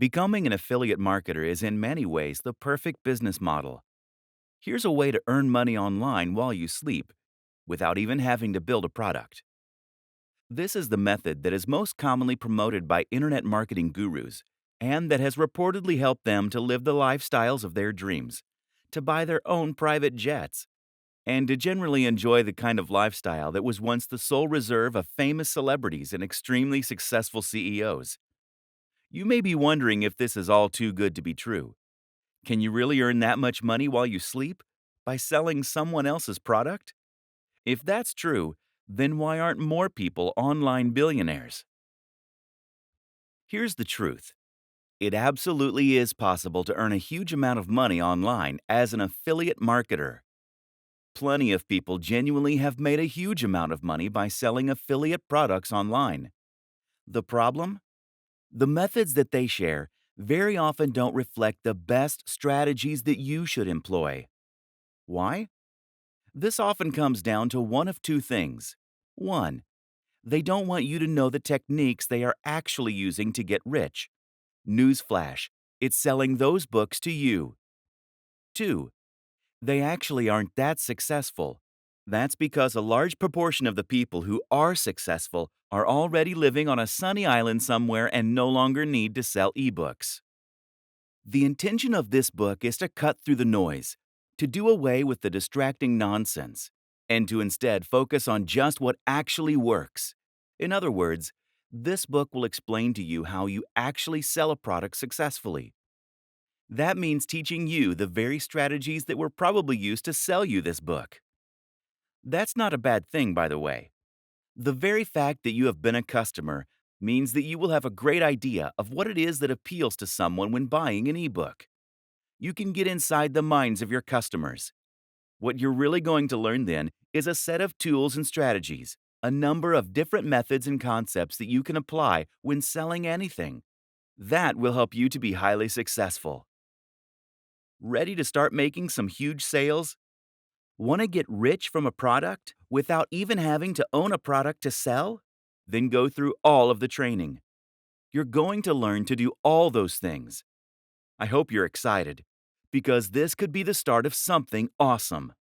Becoming an affiliate marketer is in many ways the perfect business model. Here's a way to earn money online while you sleep, without even having to build a product. This is the method that is most commonly promoted by internet marketing gurus and that has reportedly helped them to live the lifestyles of their dreams, to buy their own private jets, and to generally enjoy the kind of lifestyle that was once the sole reserve of famous celebrities and extremely successful CEOs. You may be wondering if this is all too good to be true. Can you really earn that much money while you sleep? By selling someone else's product? If that's true, then why aren't more people online billionaires? Here's the truth. It absolutely is possible to earn a huge amount of money online as an affiliate marketer. Plenty of people genuinely have made a huge amount of money by selling affiliate products online. The problem? The methods that they share very often don't reflect the best strategies that you should employ. Why? This often comes down to one of two things. One, they don't want you to know the techniques they are actually using to get rich. Newsflash, it's selling those books to you. Two, they actually aren't that successful. That's because a large proportion of the people who are successful are already living on a sunny island somewhere and no longer need to sell ebooks. The intention of this book is to cut through the noise, to do away with the distracting nonsense, and to instead focus on just what actually works. In other words, this book will explain to you how you actually sell a product successfully. That means teaching you the very strategies that were probably used to sell you this book. That's not a bad thing, by the way. The very fact that you have been a customer means that you will have a great idea of what it is that appeals to someone when buying an ebook. You can get inside the minds of your customers. What you're really going to learn then is a set of tools and strategies, a number of different methods and concepts that you can apply when selling anything. That will help you to be highly successful. Ready to start making some huge sales? Want to get rich from a product without even having to own a product to sell? Then go through all of the training. You're going to learn to do all those things. I hope you're excited, because this could be the start of something awesome.